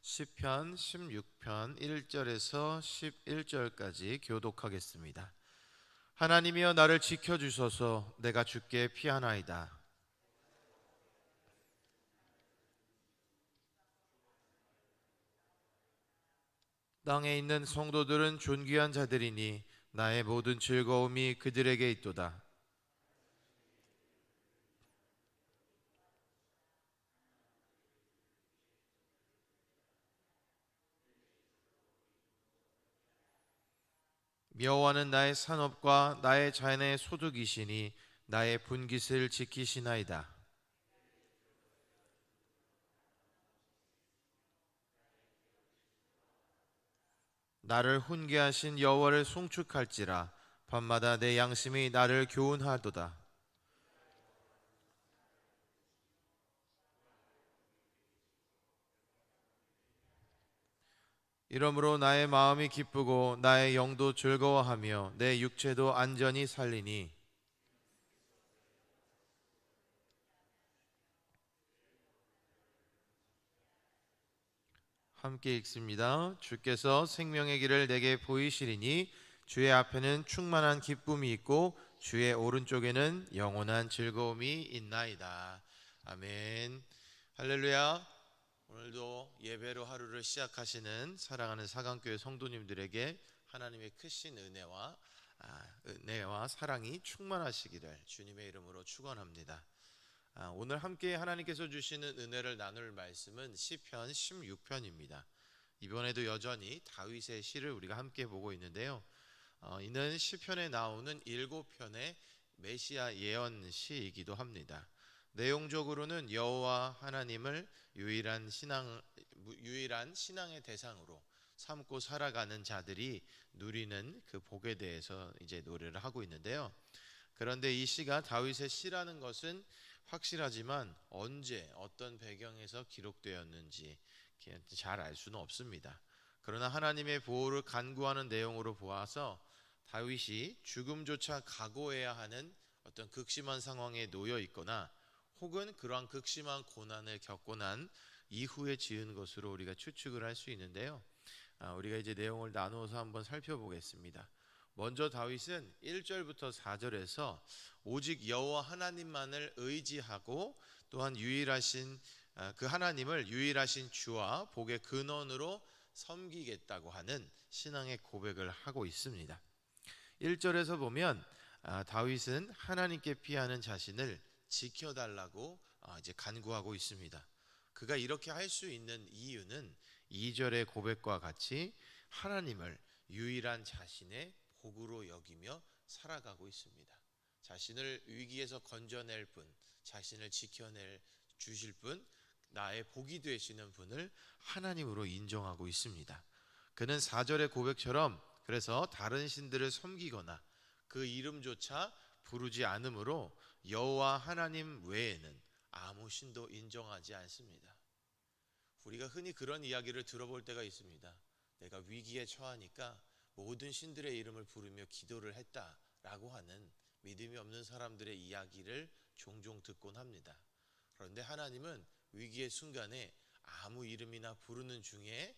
시편 16편 1절에서 11절까지 교독하겠습니다. 하나님이여 나를 지켜주소서. 내가 주께 피하나이다. 땅에 있는 성도들은 존귀한 자들이니 나의 모든 즐거움이 그들에게 있도다. 여호와는 나의 산업과 나의 자연의 소득이시니 나의 분깃을 지키시나이다. 나를 훈계하신 여호와를 송축할지라. 밤마다 내 양심이 나를 교훈하도다. 이러므로 나의 마음이 기쁘고 나의 영도 즐거워하며 내 육체도 안전히 살리니 함께 읽습니다. 주께서 생명의 길을 내게 보이시리니 주의 앞에는 충만한 기쁨이 있고 주의 오른쪽에는 영원한 즐거움이 있나이다. 아멘. 할렐루야. 오늘도 예배로 하루를 시작하시는 사랑하는 사강교회 성도님들에게 하나님의 크신 은혜와 사랑이 충만하시기를 주님의 이름으로 축원합니다. 오늘 함께 하나님께서 주시는 은혜를 나눌 말씀은 시편 16편입니다. 이번에도 여전히 다윗의 시를 우리가 함께 보고 있는데요. 이는 시편에 나오는 7편의 메시아 예언 시이기도 합니다. 내용적으로는 여호와 하나님을 유일한 신앙의 대상으로 삼고 살아가는 자들이 누리는 그 복에 대해서 이제 노래를 하고 있는데요. 그런데 이 시가 다윗의 시라는 것은 확실하지만 언제 어떤 배경에서 기록되었는지 잘 알 수는 없습니다. 그러나 하나님의 보호를 간구하는 내용으로 보아서 다윗이 죽음조차 각오해야 하는 어떤 극심한 상황에 놓여 있거나 혹은 그러한 극심한 고난을 겪고 난 이후에 지은 것으로 우리가 추측을 할 수 있는데요. 우리가 이제 내용을 나누어서 한번 살펴보겠습니다. 먼저 다윗은 1절부터 4절에서 오직 여호와 하나님만을 의지하고 또한 유일하신 그 하나님을 유일하신 주와 복의 근원으로 섬기겠다고 하는 신앙의 고백을 하고 있습니다. 1절에서 보면 다윗은 하나님께 피하는 자신을 지켜달라고 이제 간구하고 있습니다. 그가 이렇게 할 수 있는 이유는 2절의 고백과 같이 하나님을 유일한 자신의 복으로 여기며 살아가고 있습니다. 자신을 위기에서 건져낼 분, 자신을 지켜낼 주실 분, 나의 복이 되시는 분을 하나님으로 인정하고 있습니다. 그는 4절의 고백처럼 그래서 다른 신들을 섬기거나 그 이름조차 부르지 않으므로 여호와 하나님 외에는 아무 신도 인정하지 않습니다. 우리가 흔히 그런 이야기를 들어볼 때가 있습니다. 내가 위기에 처하니까 모든 신들의 이름을 부르며 기도를 했다라고 하는 믿음이 없는 사람들의 이야기를 종종 듣곤 합니다. 그런데 하나님은 위기의 순간에 아무 이름이나 부르는 중에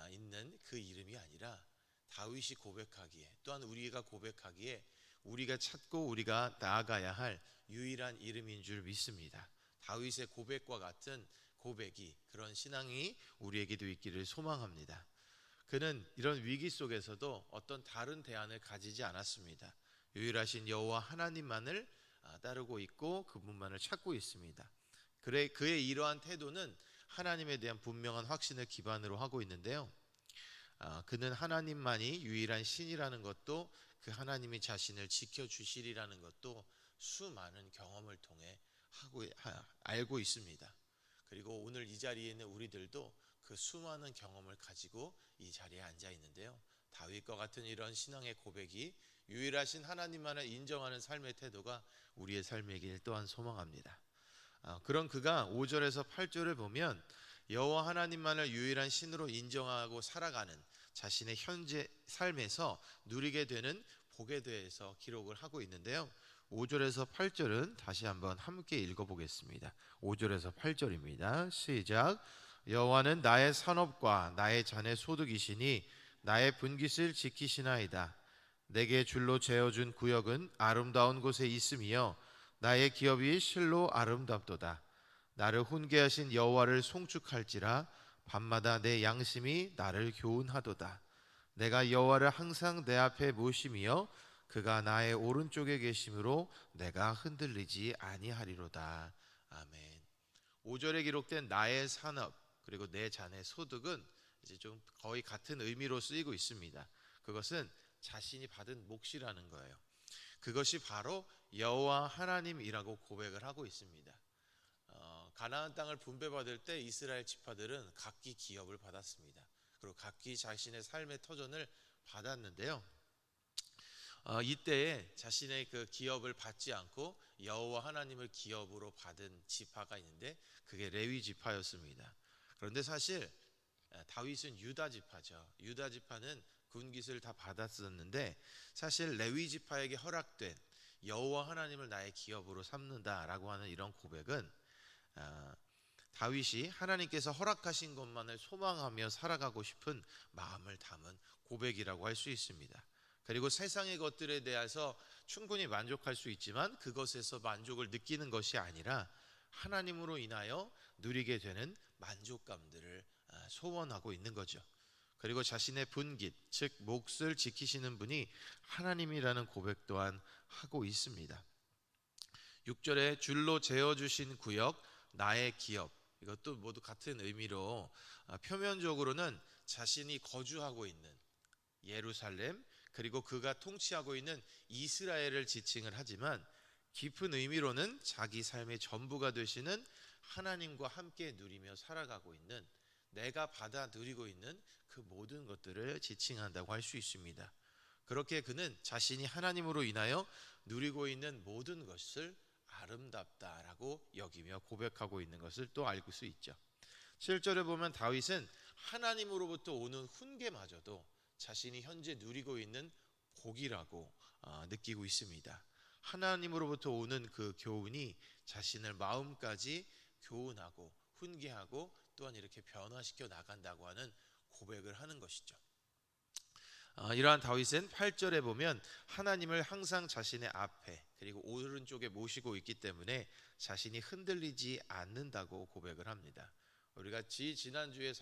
있는 그 이름이 아니라 다윗이 고백하기에 또한 우리가 고백하기에 우리가 찾고 우리가 나아가야 할 유일한 이름인 줄 믿습니다. 다윗의 고백과 같은 고백이 그런 신앙이 우리에게도 있기를 소망합니다. 그는 이런 위기 속에서도 어떤 다른 대안을 가지지 않았습니다. 유일하신 여호와 하나님만을 따르고 있고 그분만을 찾고 있습니다. 그의 이러한 태도는 하나님에 대한 분명한 확신을 기반으로 하고 있는데요. 그는 하나님만이 유일한 신이라는 것도 그 하나님이 자신을 지켜주시리라는 것도 수많은 경험을 통해 알고 있습니다. 그리고 오늘 이 자리에 있는 우리들도 그 수많은 경험을 가지고 이 자리에 앉아 있는데요. 다윗과 같은 이런 신앙의 고백이 유일하신 하나님만을 인정하는 삶의 태도가 우리의 삶이길 또한 소망합니다. 그런 그가 5절에서 8절을 보면 여호와 하나님만을 유일한 신으로 인정하고 살아가는 자신의 현재 삶에서 누리게 되는 복에 대해서 기록을 하고 있는데요. 5절에서 8절은 다시 한번 함께 읽어보겠습니다. 5절에서 8절입니다. 시작. 여호와는 나의 산업과 나의 잔의 소득이시니 나의 분깃을 지키시나이다. 내게 줄로 재어준 구역은 아름다운 곳에 있으며 나의 기업이 실로 아름답도다. 나를 훈계하신 여호와를 송축할지라 밤마다 내 양심이 나를 교훈하도다. 내가 여호와를 항상 내 앞에 모심이여 그가 나의 오른쪽에 계심으로 내가 흔들리지 아니하리로다. 아멘. 5절에 기록된 나의 산업 그리고 내 잔의 소득은 이제 좀 거의 같은 의미로 쓰이고 있습니다. 그것은 자신이 받은 몫이라는 거예요. 그것이 바로 여호와 하나님이라고 고백을 하고 있습니다. 가나안 땅을 분배받을 때 이스라엘 지파들은 각기 기업을 받았습니다. 그리고 각기 자신의 삶의 터전을 받았는데요. 이때에 자신의 그 기업을 받지 않고 여호와 하나님을 기업으로 받은 지파가 있는데 그게 레위 지파였습니다. 그런데 사실 다윗은 유다 지파죠. 유다 지파는 군깃을 다 받았었는데 사실 레위 지파에게 허락된 여호와 하나님을 나의 기업으로 삼는다라고 하는 이런 고백은 다윗이 하나님께서 허락하신 것만을 소망하며 살아가고 싶은 마음을 담은 고백이라고 할 수 있습니다. 그리고 세상의 것들에 대해서 충분히 만족할 수 있지만 그것에서 만족을 느끼는 것이 아니라 하나님으로 인하여 누리게 되는 만족감들을 소원하고 있는 거죠. 그리고 자신의 분깃, 즉 몫을 지키시는 분이 하나님이라는 고백 또한 하고 있습니다. 6절에 줄로 재어주신 구역, 나의 기업, 이것도 모두 같은 의미로 표면적으로는 자신이 거주하고 있는 예루살렘 그리고 그가 통치하고 있는 이스라엘을 지칭을 하지만 깊은 의미로는 자기 삶의 전부가 되시는 하나님과 함께 누리며 살아가고 있는 내가 받아 누리고 있는 그 모든 것들을 지칭한다고 할 수 있습니다. 그렇게 그는 자신이 하나님으로 인하여 누리고 있는 모든 것을 아름답다라고 여기며 고백하고 있는 것을 또 알 수 있죠. 7절에 보면 다윗은 하나님으로부터 오는 훈계마저도 자신이 현재 누리고 있는 복이라고 느끼고 있습니다. 하나님으로부터 오는 그 교훈이 자신을 마음까지 교훈하고 훈계하고 또한 이렇게 변화시켜 나간다고 하는 고백을 하는 것이죠. 이러한 다윗은 8절에 보면 하나님을 항상 자신의 앞에 그리고 오른쪽에 모시고 있기 때문에 자신이 흔들리지 않는다고 고백을 합니다. 우리가 지난주에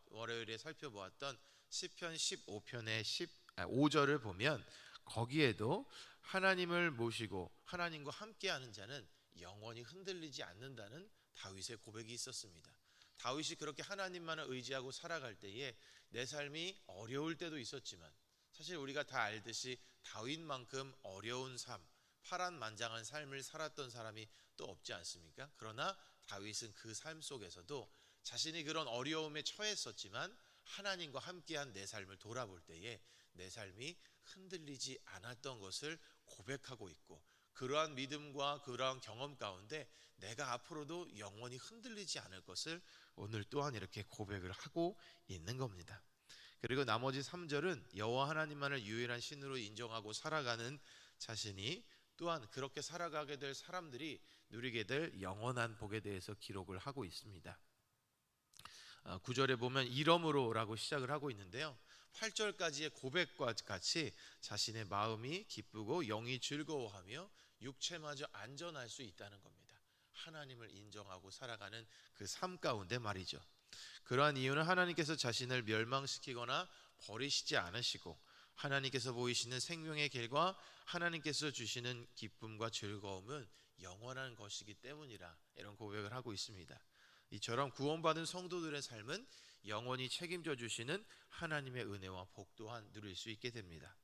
월요일에 살펴보았던 시편 15편의 5절을 보면 거기에도 하나님을 모시고 하나님과 함께하는 자는 영원히 흔들리지 않는다는 다윗의 고백이 있었습니다. 다윗이 그렇게 하나님만을 의지하고 살아갈 때에 내 삶이 어려울 때도 있었지만 사실 우리가 다 알듯이 다윗만큼 어려운 삶, 파란만장한 삶을 살았던 사람이 또 없지 않습니까? 그러나 다윗은 그 삶 속에서도 자신이 그런 어려움에 처했었지만 하나님과 함께한 내 삶을 돌아볼 때에 내 삶이 흔들리지 않았던 것을 고백하고 있고 그러한 믿음과 그러한 경험 가운데 내가 앞으로도 영원히 흔들리지 않을 것을 오늘 또한 이렇게 고백을 하고 있는 겁니다. 그리고 나머지 3절은 여호와 하나님만을 유일한 신으로 인정하고 살아가는 자신이 또한 그렇게 살아가게 될 사람들이 누리게 될 영원한 복에 대해서 기록을 하고 있습니다. 9절에 보면 이러므로라고 시작을 하고 있는데요. 8절까지의 고백과 같이 자신의 마음이 기쁘고 영이 즐거워하며 육체마저 안전할 수 있다는 겁니다. 하나님을 인정하고 살아가는 그 삶 가운데 말이죠. 그러한 이유는 하나님께서 자신을 멸망시키거나 버리시지 않으시고 하나님께서 보이시는 생명의 길과 하나님께서 주시는 기쁨과 즐거움은 영원한 것이기 때문이라 이런 고백을 하고 있습니다. 이처럼 구원받은 성도들의 삶은 영원히 책임져 주시는 하나님의 은혜와 복 또한 누릴 수 있게 됩니다.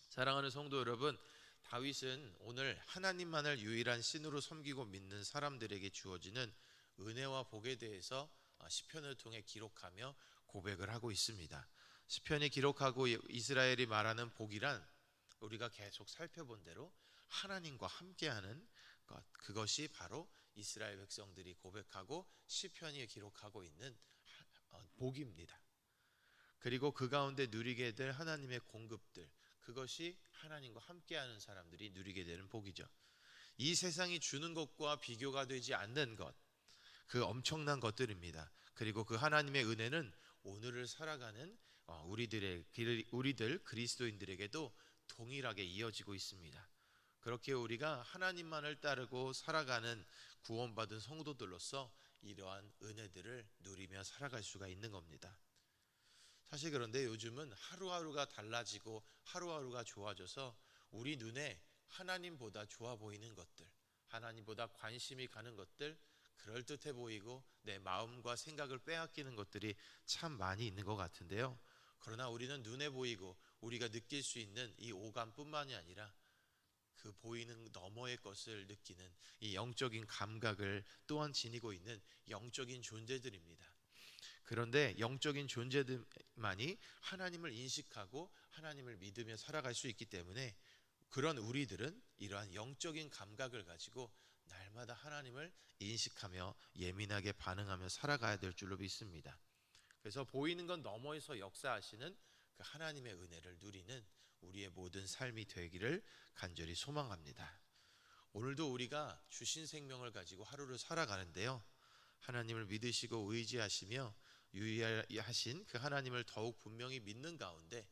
사랑하는 성도 여러분, 다윗은 오늘 하나님만을 유일한 신으로 섬기고 믿는 사람들에게 주어지는 은혜와 복에 대해서 시편을 통해 기록하며 고백을 하고 있습니다. 시편이 기록하고 이스라엘이 말하는 복이란 우리가 계속 살펴본 대로 하나님과 함께하는 것, 그것이 바로 이스라엘 백성들이 고백하고 시편이 기록하고 있는 복입니다. 그리고 그 가운데 누리게 될 하나님의 공급들, 그것이 하나님과 함께하는 사람들이 누리게 되는 복이죠. 이 세상이 주는 것과 비교가 되지 않는 것, 그 엄청난 것들입니다. 그리고 그 하나님의 은혜는 오늘을 살아가는 우리들 그리스도인들에게도 동일하게 이어지고 있습니다. 그렇게 우리가 하나님만을 따르고 살아가는 구원받은 성도들로서 이러한 은혜들을 누리며 살아갈 수가 있는 겁니다. 사실 그런데 요즘은 하루하루가 달라지고 하루하루가 좋아져서 우리 눈에 하나님보다 좋아 보이는 것들, 하나님보다 관심이 가는 것들, 그럴듯해 보이고 내 마음과 생각을 빼앗기는 것들이 참 많이 있는 것 같은데요. 그러나 우리는 눈에 보이고 우리가 느낄 수 있는 이 오감뿐만이 아니라 그 보이는 너머의 것을 느끼는 이 영적인 감각을 또한 지니고 있는 영적인 존재들입니다. 그런데 영적인 존재들만이 하나님을 인식하고 하나님을 믿으며 살아갈 수 있기 때문에 그런 우리들은 이러한 영적인 감각을 가지고 날마다 하나님을 인식하며 예민하게 반응하며 살아가야 될 줄로 믿습니다. 그래서 보이는 건 너머에서 역사하시는 그 하나님의 은혜를 누리는 우리의 모든 삶이 되기를 간절히 소망합니다. 오늘도 우리가 주신 생명을 가지고 하루를 살아가는데요, 하나님을 믿으시고 의지하시며 유의하신 그 하나님을 더욱 분명히 믿는 가운데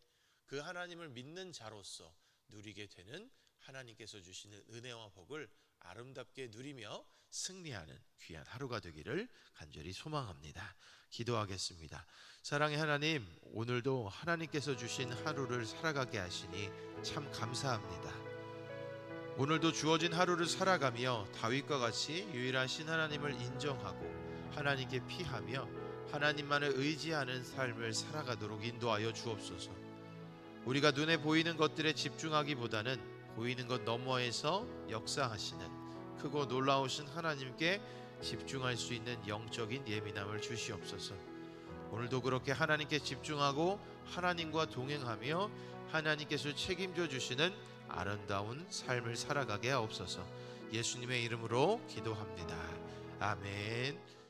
그 하나님을 믿는 자로서 누리게 되는 하나님께서 주시는 은혜와 복을 아름답게 누리며 승리하는 귀한 하루가 되기를 간절히 소망합니다. 기도하겠습니다. 사랑의 하나님, 오늘도 하나님께서 주신 하루를 살아가게 하시니 참 감사합니다. 오늘도 주어진 하루를 살아가며 다윗과 같이 유일하신 하나님을 인정하고 하나님께 피하며 하나님만을 의지하는 삶을 살아가도록 인도하여 주옵소서. 우리가 눈에 보이는 것들에 집중하기보다는 보이는 것 너머에서 역사하시는 크고 놀라우신 하나님께 집중할 수 있는 영적인 예민함을 주시옵소서. 오늘도 그렇게 하나님께 집중하고 하나님과 동행하며 하나님께서 책임져 주시는 아름다운 삶을 살아가게 하옵소서. 예수님의 이름으로 기도합니다. 아멘.